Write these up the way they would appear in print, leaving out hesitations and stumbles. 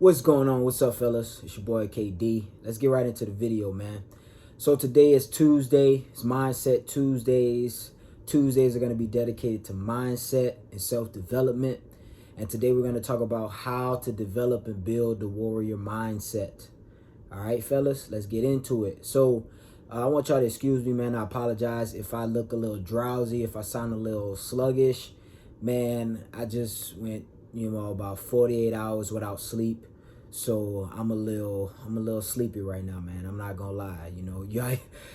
What's going on? What's up, fellas? It's your boy KD. Let's get right into the video, man. So today is Tuesday. It's Mindset Tuesdays. Tuesdays are going to be dedicated to mindset and self-development. And today we're going to talk about how to develop and build the warrior mindset. All right, fellas, let's get into it. So I want y'all to excuse me, man. I apologize if I look a little drowsy, if I sound a little sluggish. Man, I just went, about 48 hours without sleep. So I'm a little sleepy right now, man. I'm not gonna lie.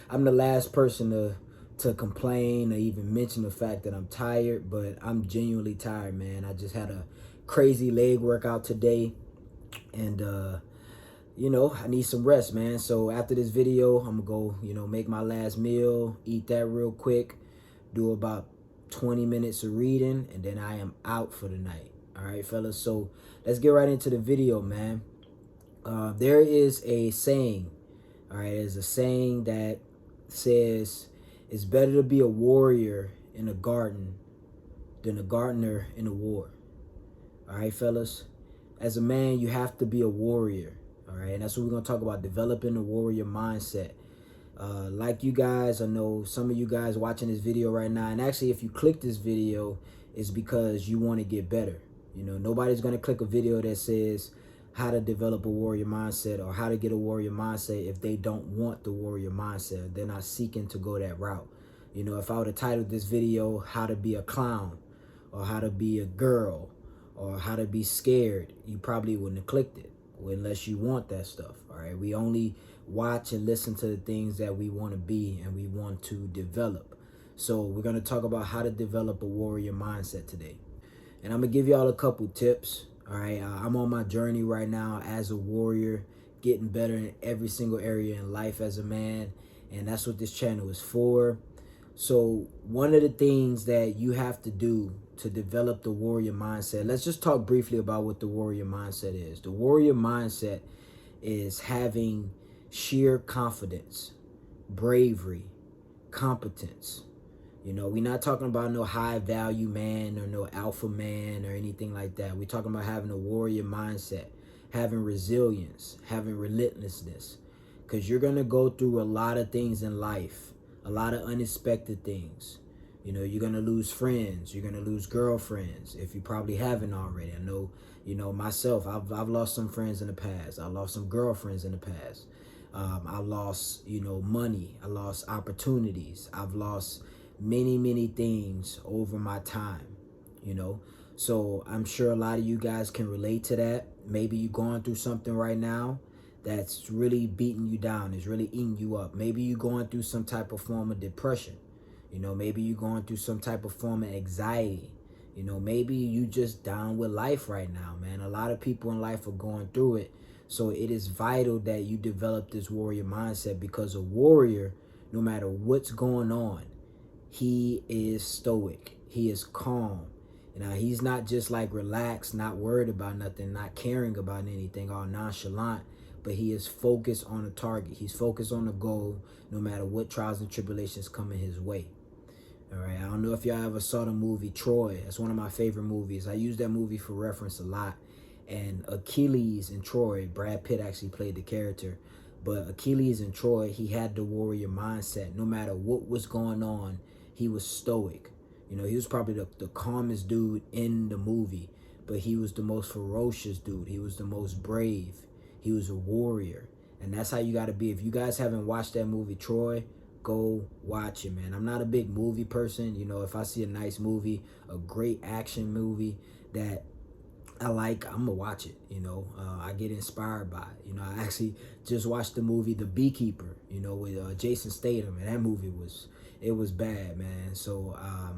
I'm the last person to complain or even mention the fact that I'm tired, but I'm genuinely tired, man. I just had a crazy leg workout today, and I need some rest, man. So after this video, I'm gonna go, make my last meal, eat that real quick, do about 20 minutes of reading, and then I am out for the night. All right, fellas. So let's get right into the video, man. There is a saying, all right, there's a saying that says it's better to be a warrior in a garden than a gardener in a war. All right, fellas. As a man, you have to be a warrior. All right, and that's what we're going to talk about, developing the warrior mindset. Like you guys, I know some of you guys watching this video right now, and actually if you click this video, it's because you want to get better. Nobody's going to click a video that says how to develop a warrior mindset or how to get a warrior mindset if they don't want the warrior mindset. They're not seeking to go that route. If I would have titled this video, how to be a clown or how to be a girl or how to be scared, you probably wouldn't have clicked it unless you want that stuff. All right. We only watch and listen to the things that we want to be and we want to develop. So we're going to talk about how to develop a warrior mindset today. And I'm going to give y'all a couple tips. All right. I'm on my journey right now as a warrior, getting better in every single area in life as a man. And that's what this channel is for. So one of the things that you have to do to develop the warrior mindset, let's just talk briefly about what the warrior mindset is. The warrior mindset is having sheer confidence, bravery, competence. We're not talking about no high value man or no alpha man or anything like that. We're talking about having a warrior mindset, having resilience, having relentlessness, because you're going to go through a lot of things in life, a lot of unexpected things. You're going to lose friends. You're going to lose girlfriends if you probably haven't already. I know, myself, I've lost some friends in the past. I lost some girlfriends in the past. I lost, money. I lost opportunities. I've lost many things over my time, So I'm sure a lot of you guys can relate to that. Maybe you're going through something right now that's really beating you down. It's really eating you up. Maybe you're going through some type of form of depression. Maybe you're going through some type of form of anxiety. Maybe you just down with life right now, man. A lot of people in life are going through it. So it is vital that you develop this warrior mindset, because a warrior, no matter what's going on, he is stoic. He is calm. He's not just like relaxed, not worried about nothing, not caring about anything, all nonchalant, but he is focused on a target. He's focused on a goal, no matter what trials and tribulations coming his way. All right. I don't know if y'all ever saw the movie Troy. That's one of my favorite movies. I use that movie for reference a lot. And Achilles in Troy, Brad Pitt actually played the character. But Achilles in Troy, he had the warrior mindset. No matter what was going on, he was stoic. He was probably the calmest dude in the movie, but he was the most ferocious dude. He was the most brave. He was a warrior. And that's how you got to be. If you guys haven't watched that movie, Troy, go watch it, man. I'm not a big movie person. If I see a nice movie, a great action movie that I like, I'm gonna watch it. I get inspired by it. I actually just watched the movie The Beekeeper, with Jason Statham, and that movie was bad, man. So I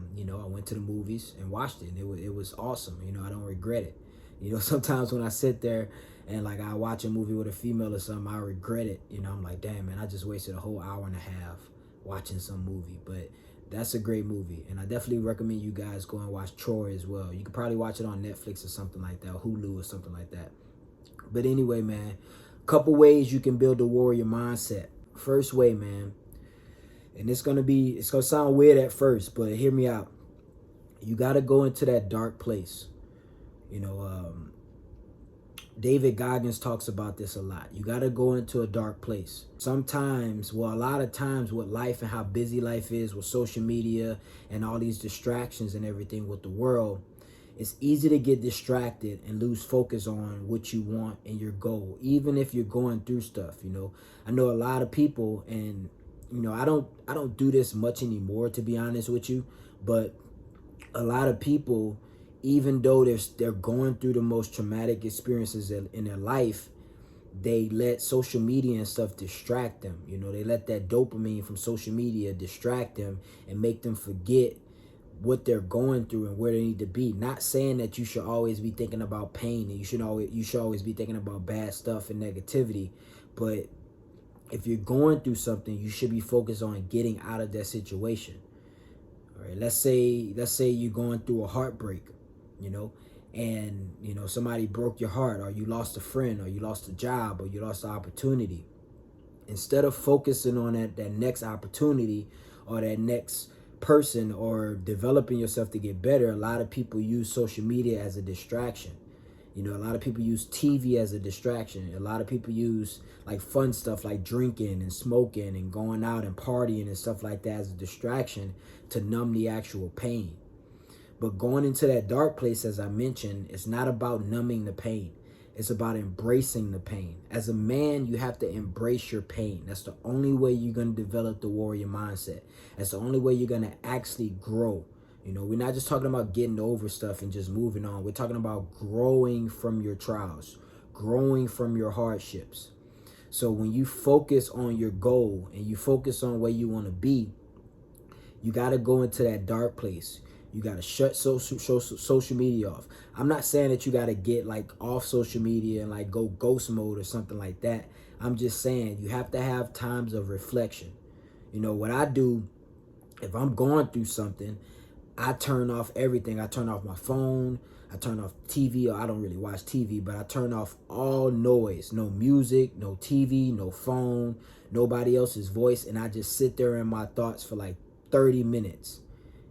went to the movies and watched it, and it was awesome. I don't regret it. Sometimes when I sit there and like I watch a movie with a female or something, I regret it. I'm like, damn, man, I just wasted a whole hour and a half watching some movie. But that's a great movie, and I definitely recommend you guys go and watch Troy as well. You could probably watch it on Netflix or something like that, or Hulu or something like that. But anyway, man, a couple ways you can build a warrior mindset. First way, man, and it's gonna sound weird at first, but hear me out. You gotta go into that dark place. David Goggins talks about this a lot. You got to go into a dark place. Sometimes, well, a lot of times with life and how busy life is with social media and all these distractions and everything with the world, it's easy to get distracted and lose focus on what you want and your goal, even if you're going through stuff. I know a lot of people, and I don't do this much anymore, to be honest with you, but a lot of people, even though they're going through the most traumatic experiences in their life, they let social media and stuff distract them. They let that dopamine from social media distract them and make them forget what they're going through and where they need to be. Not saying that you should always be thinking about pain and you should always be thinking about bad stuff and negativity, but if you're going through something, you should be focused on getting out of that situation. All right, let's say you're going through a heartbreak, and somebody broke your heart, or you lost a friend, or you lost a job, or you lost an opportunity. Instead of focusing on that next opportunity or that next person or developing yourself to get better, a lot of people use social media as a distraction. A lot of people use TV as a distraction. A lot of people use like fun stuff like drinking and smoking and going out and partying and stuff like that as a distraction to numb the actual pain. But going into that dark place, as I mentioned, it's not about numbing the pain. It's about embracing the pain. As a man, you have to embrace your pain. That's the only way you're going to develop the warrior mindset. That's the only way you're going to actually grow. We're not just talking about getting over stuff and just moving on. We're talking about growing from your trials, growing from your hardships. So when you focus on your goal and you focus on where you want to be, you got to go into that dark place. You got to shut social media off. I'm not saying that you got to get like off social media and like go ghost mode or something like that. I'm just saying you have to have times of reflection. What I do, if I'm going through something, I turn off everything. I turn off my phone. I turn off TV, or I don't really watch TV, but I turn off all noise. No music, no TV, no phone, nobody else's voice. And I just sit there in my thoughts for like 30 minutes,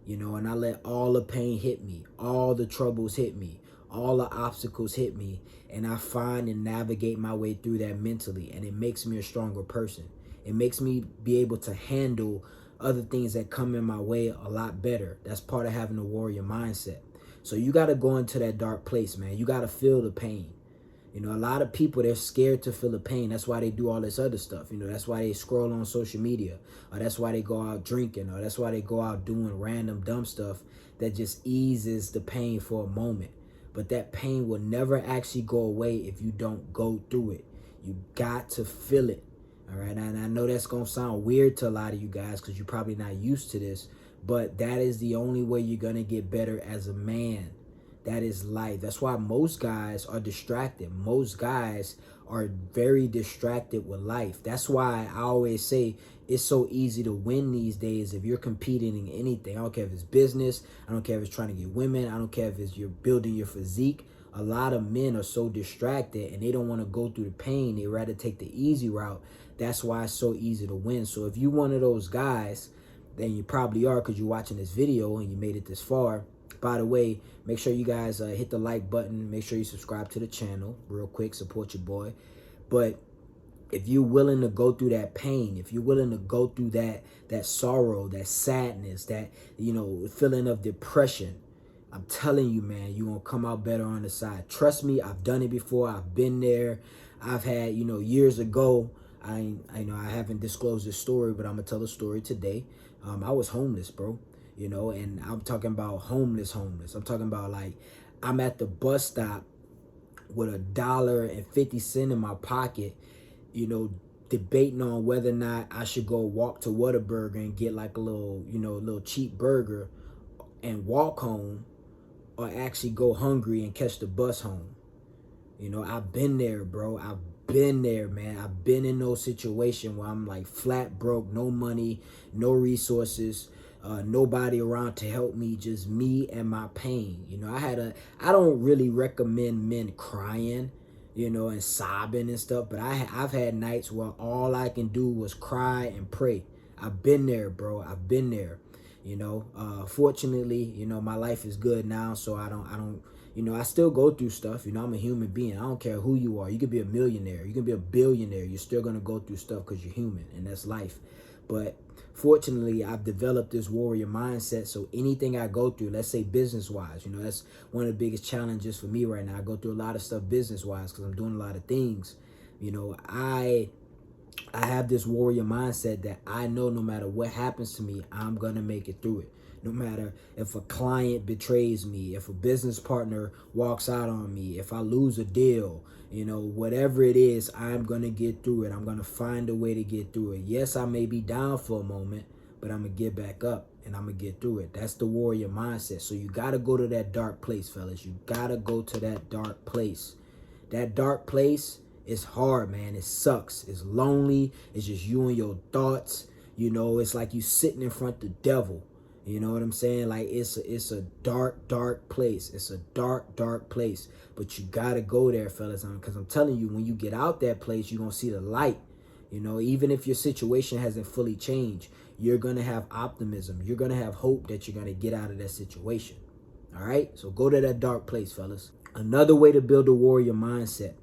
and I let all the pain hit me, all the troubles hit me, all the obstacles hit me, and I find and navigate my way through that mentally, and it makes me a stronger person. It makes me be able to handle other things that come in my way a lot better. That's part of having a warrior mindset. So you got to go into that dark place, man. You got to feel the pain. A lot of people, they're scared to feel the pain. That's why they do all this other stuff. That's why they scroll on social media, or that's why they go out drinking, or that's why they go out doing random dumb stuff that just eases the pain for a moment. But that pain will never actually go away if you don't go through it. You got to feel it. All right. And I know that's going to sound weird to a lot of you guys because you're probably not used to this, but that is the only way you're going to get better as a man. That is life. That's why most guys are distracted. Most guys are very distracted with life. That's why I always say it's so easy to win these days if you're competing in anything. I don't care if it's business. I don't care if it's trying to get women. I don't care if it's you're building your physique. A lot of men are so distracted and they don't want to go through the pain. They rather take the easy route. That's why it's so easy to win. So if you're one of those guys, then you probably are because you're watching this video and you made it this far. By the way, make sure you guys hit the like button. Make sure you subscribe to the channel real quick. Support your boy. But if you're willing to go through that pain, if you're willing to go through that sorrow, that sadness, that, feeling of depression, I'm telling you, man, you're going to come out better on the side. Trust me, I've done it before. I've been there. I've had, years ago, I haven't disclosed this story, but I'm going to tell the story today. I was homeless, bro. And I'm talking about homeless. I'm talking about like I'm at the bus stop with $1.50 in my pocket, debating on whether or not I should go walk to Whataburger and get like a little cheap burger and walk home, or actually go hungry and catch the bus home. I've been there, bro. I've been there, man. I've been in those situations where I'm like flat broke, no money, no resources. Nobody around to help me, just me and my pain. I don't really recommend men crying, and sobbing and stuff, but I've had nights where all I can do was cry and pray. I've been there, bro. I've been there. Fortunately, my life is good now, so I don't You know, I still go through stuff. You know, I'm a human being. I don't care who you are. You could be a millionaire. You can be a billionaire. You're still going to go through stuff because you're human, and that's life. But fortunately, I've developed this warrior mindset. So anything I go through, let's say business-wise, you know, that's one of the biggest challenges for me right now. I go through a lot of stuff business-wise because I'm doing a lot of things. You know, I have this warrior mindset that I know no matter what happens to me, I'm going to make it through it. No matter if a client betrays me, if a business partner walks out on me, if I lose a deal, you know, whatever it is, I'm going to get through it. I'm going to find a way to get through it. Yes, I may be down for a moment, but I'm going to get back up and I'm going to get through it. That's the warrior mindset. So you got to go to that dark place, fellas. You got to go to that dark place. That dark place is hard, man. It sucks. It's lonely. It's just you and your thoughts. You know, it's like you sitting in front of the devil. You know what I'm saying? Like it's a dark, dark place. It's a dark, dark place. But you gotta go there, fellas, because I'm telling you, when you get out that place, you're gonna see the light. You know, even if your situation hasn't fully changed, you're gonna have optimism. You're gonna have hope that you're gonna get out of that situation. All right? So go to that dark place, fellas. Another way to build a warrior mindset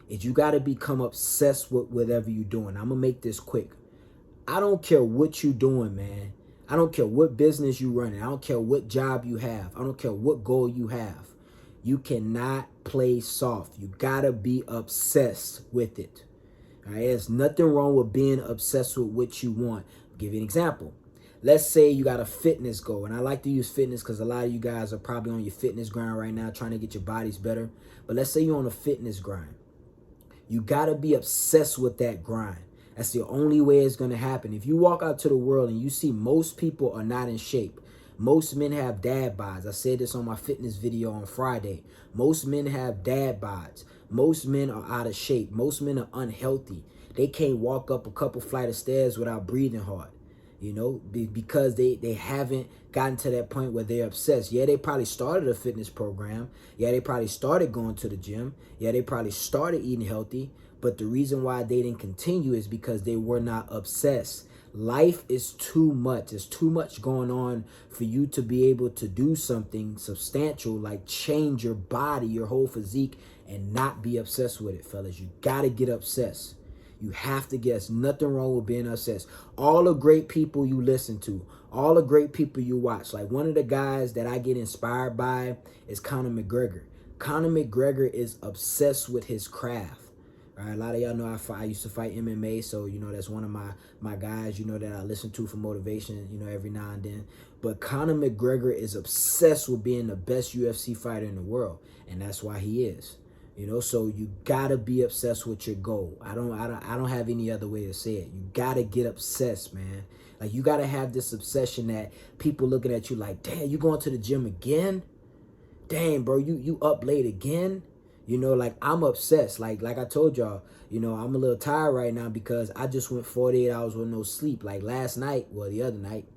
is you gotta become obsessed with whatever you're doing. I'm gonna make this quick. I don't care what you're doing, man. I don't care what business you running. I don't care what job you have. I don't care what goal you have. You cannot play soft. You gotta be obsessed with it. All right, there's nothing wrong with being obsessed with what you want. I'll give you an example. Let's say you got a fitness goal, and I like to use fitness because a lot of you guys are probably on your fitness grind right now, trying to get your bodies better. But let's say you're on a fitness grind. You gotta be obsessed with that grind. That's the only way it's going to happen. If you walk out to the world and you see most people are not in shape, most men have dad bods. I said this on my fitness video on Friday. Most men have dad bods. Most men are out of shape. Most men are unhealthy. They can't walk up a couple flight of stairs without breathing hard, you know, because they haven't gotten to that point where they're obsessed. Yeah, they probably started a fitness program. Yeah, they probably started going to the gym. Yeah, they probably started eating healthy. But the reason why they didn't continue is because they were not obsessed. Life is too much. There's too much going on for you to be able to do something substantial like change your body, your whole physique, and not be obsessed with it, fellas. You got to get obsessed. You have to get. There's nothing wrong with being obsessed. All the great people you listen to, all the great people you watch, like one of the guys that I get inspired by is Conor McGregor. Conor McGregor is obsessed with his craft. All right, a lot of y'all know I used to fight MMA, so, you know, that's one of my guys, you know, that I listen to for motivation, you know, every now and then. But Conor McGregor is obsessed with being the best UFC fighter in the world, and that's why he is. You know, so you gotta be obsessed with your goal. I don't have any other way to say it. You gotta get obsessed, man. Like, you gotta have this obsession that people looking at you like, damn, you going to the gym again? Dang, bro, you up late again? You know, like, I'm obsessed. Like I told y'all, you know, I'm a little tired right now because I just went 48 hours with no sleep. Like last night, well, the other night,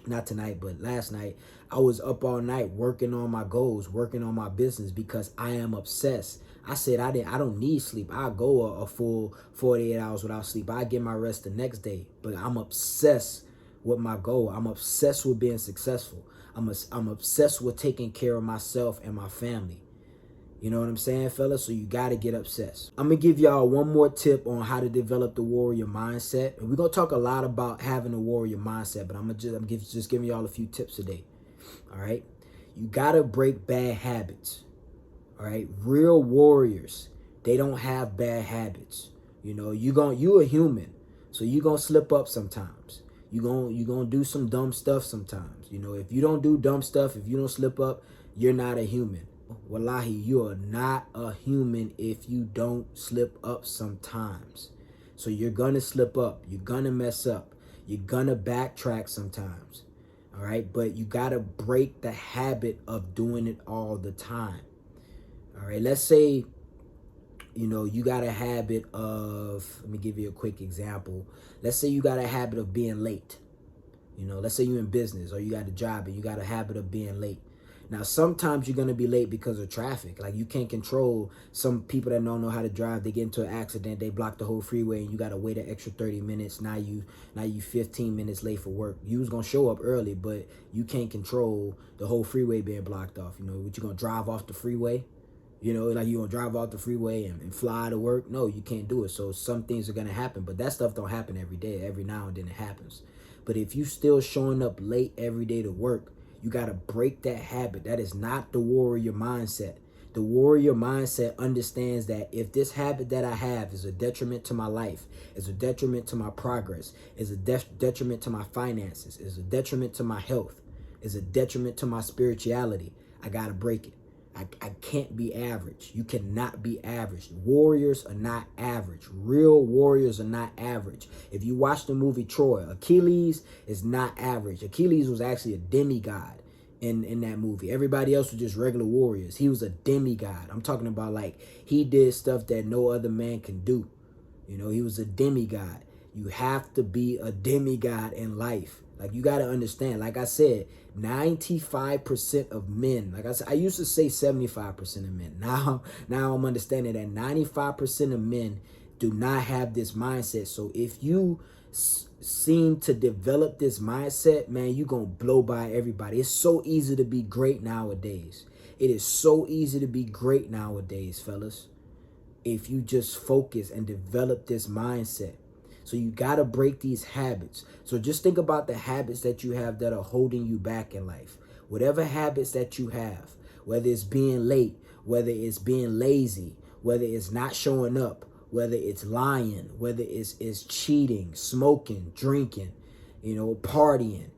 not tonight, but last night, I was up all night working on my goals, working on my business because I am obsessed. I said I don't need sleep. I'll go a full 48 hours without sleep. I get my rest the next day. But I'm obsessed with my goal. I'm obsessed with being successful. I'm obsessed with taking care of myself and my family. You know what I'm saying, fellas? So you got to get obsessed. I'm going to give y'all one more tip on how to develop the warrior mindset. And we're going to talk a lot about having a warrior mindset, but I'm just giving y'all a few tips today. All right? You got to break bad habits. All right? Real warriors, they don't have bad habits. You know, you a human. So you're going to slip up sometimes. You're going to do some dumb stuff sometimes. You know, if you don't do dumb stuff, if you don't slip up, you're not a human. Wallahi, you are not a human if you don't slip up sometimes. So you're going to slip up. You're going to mess up. You're going to backtrack sometimes. All right? But you got to break the habit of doing it all the time. All right? Let's say, you know, you got a habit of, let me give you a quick example. Let's say you got a habit of being late. You know, let's say you're in business or you got a job and you got a habit of being late. Now, sometimes you're going to be late because of traffic. Like, you can't control some people that don't know how to drive. They get into an accident. They block the whole freeway and you got to wait an extra 30 minutes. Now you 15 minutes late for work. You was going to show up early, but you can't control the whole freeway being blocked off. You know, what, you going to drive off the freeway? You know, like, you going to drive off the freeway and fly to work? No, you can't do it. So some things are going to happen, but that stuff don't happen every day. Every now and then it happens. But if you still showing up late every day to work, you got to break that habit. That is not the warrior mindset. The warrior mindset understands that if this habit that I have is a detriment to my life, is a detriment to my progress, is a detriment to my finances, is a detriment to my health, is a detriment to my spirituality, I got to break it. I can't be average. You cannot be average. Warriors are not average. Real warriors are not average. If you watch the movie Troy, Achilles is not average. Achilles was actually a demigod in that movie. Everybody else was just regular warriors. He was a demigod. I'm talking about, like, he did stuff that no other man can do. You know, he was a demigod. You have to be a demigod in life. Like, you got to understand, like I said, 95% of men, like I said, I used to say 75% of men. Now I'm understanding that 95% of men do not have this mindset. So if you seem to develop this mindset, man, you're going to blow by everybody. It's so easy to be great nowadays. It is so easy to be great nowadays, fellas, if you just focus and develop this mindset. So you got to break these habits. So just think about the habits that you have that are holding you back in life. Whatever habits that you have, whether it's being late, whether it's being lazy, whether it's not showing up, whether it's lying, whether it's cheating, smoking, drinking, you know, partying,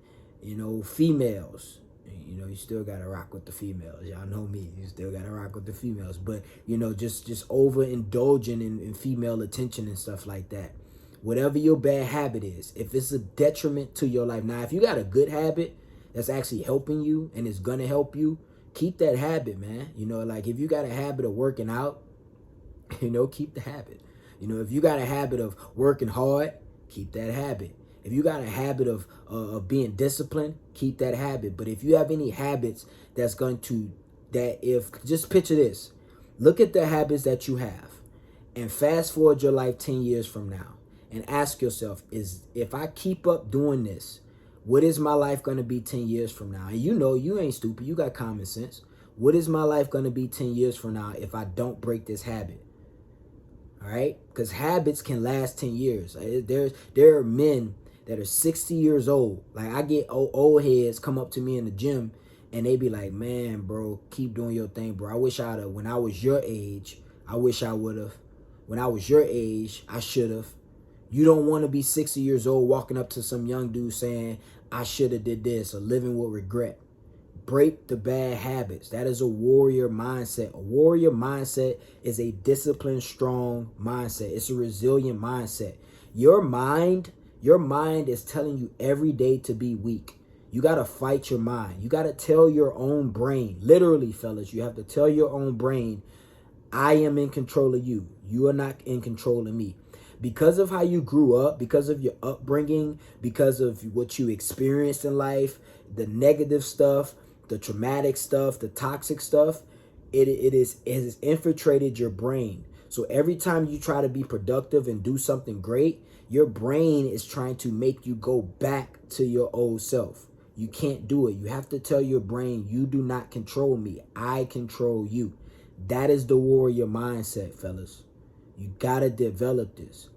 you know, females. You know, you still got to rock with the females. Y'all know me. You still got to rock with the females. But, you know, just overindulging in female attention and stuff like that. Whatever your bad habit is, if it's a detriment to your life. Now, if you got a good habit that's actually helping you and it's going to help you, keep that habit, man. You know, like, if you got a habit of working out, you know, keep the habit. You know, if you got a habit of working hard, keep that habit. If you got a habit of being disciplined, keep that habit. But if you have any habits that's going to, just picture this. Look at the habits that you have and fast forward your life 10 years from now. And ask yourself, if I keep up doing this, what is my life going to be 10 years from now? And you know, you ain't stupid. You got common sense. What is my life going to be 10 years from now if I don't break this habit? All right? Because habits can last 10 years. There are men that are 60 years old. Like, I get old heads come up to me in the gym and they be like, man, bro, keep doing your thing, bro. I wish I'd have, when I was your age, I wish I would have. When I was your age, I should have. You don't want to be 60 years old walking up to some young dude saying, I should have did this, or living with regret. Break the bad habits. That is a warrior mindset. A warrior mindset is a disciplined, strong mindset. It's a resilient mindset. Your mind is telling you every day to be weak. You got to fight your mind. You got to tell your own brain, literally, fellas, you have to tell your own brain, I am in control of you. You are not in control of me. Because of how you grew up, because of your upbringing, because of what you experienced in life, the negative stuff, the traumatic stuff, the toxic stuff, it has infiltrated your brain. So every time you try to be productive and do something great, your brain is trying to make you go back to your old self. You can't do it. You have to tell your brain, you do not control me. I control you. That is the warrior mindset, fellas. You got to develop this.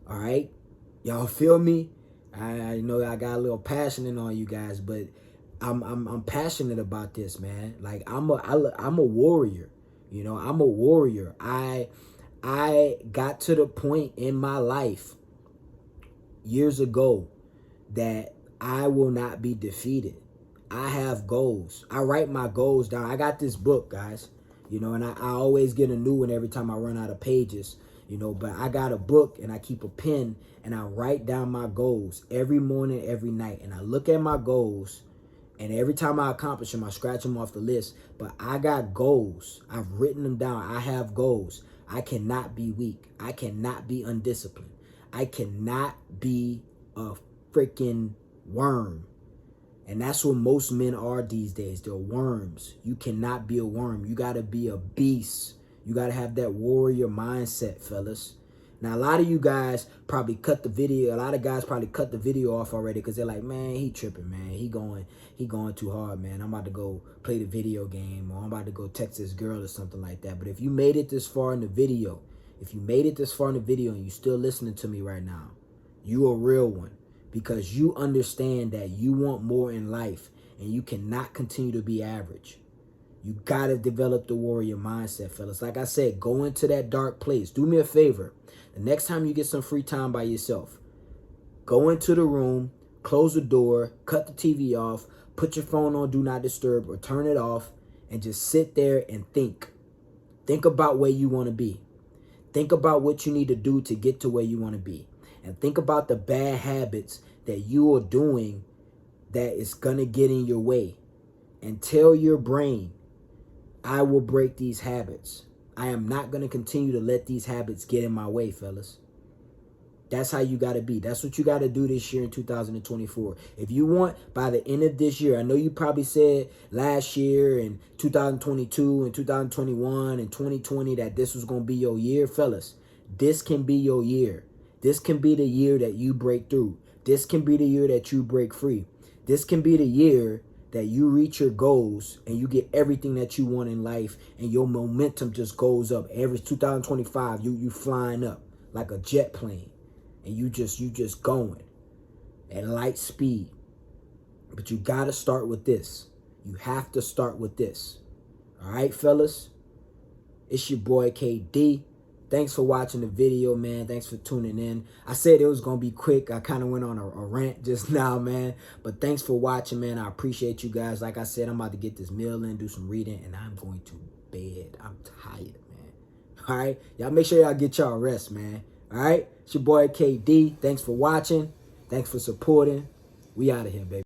All right? Y'all feel me? I know I got a little passionate on you guys, but I'm passionate about this, man. Like, I'm a warrior. You know, I'm a warrior. I got to the point in my life years ago that I will not be defeated. I have goals. I write my goals down. I got this book, guys. You know, and I always get a new one every time I run out of pages. You know, but I got a book and I keep a pen and I write down my goals every morning, every night. And I look at my goals and every time I accomplish them, I scratch them off the list. But I got goals. I've written them down. I have goals. I cannot be weak. I cannot be undisciplined. I cannot be a freaking worm. And that's what most men are these days. They're worms. You cannot be a worm. You got to be a beast. You got to have that warrior mindset, fellas. Now, a lot of you guys probably cut the video. A lot of guys probably cut the video off already because they're like, man, he tripping, man. He going too hard, man. I'm about to go play the video game, or I'm about to go text this girl or something like that. But if you made it this far in the video, and you still listening to me right now, you a real one. Because you understand that you want more in life and you cannot continue to be average. You got to develop the warrior mindset, fellas. Like I said, go into that dark place. Do me a favor. The next time you get some free time by yourself, go into the room, close the door, cut the TV off, put your phone on Do Not Disturb or turn it off, and just sit there and think. Think about where you want to be. Think about what you need to do to get to where you want to be. And think about the bad habits that you are doing that is going to get in your way. And tell your brain, I will break these habits. I am not going to continue to let these habits get in my way, fellas. That's how you got to be. That's what you got to do this year in 2024. If you want, by the end of this year, I know you probably said last year and 2022 and 2021 and 2020 that this was going to be your year, fellas. This can be your year. This can be the year that you break through. This can be the year that you break free. This can be the year that you reach your goals and you get everything that you want in life and your momentum just goes up. Every 2025, you flying up like a jet plane and you just going at light speed. But you got to start with this. You have to start with this. All right, fellas? It's your boy KD. Thanks for watching the video, man. Thanks for tuning in. I said it was going to be quick. I kind of went on a rant just now, man. But thanks for watching, man. I appreciate you guys. Like I said, I'm about to get this meal in, do some reading, and I'm going to bed. I'm tired, man. All right? Y'all make sure y'all get y'all rest, man. All right? It's your boy KD. Thanks for watching. Thanks for supporting. We out of here, baby.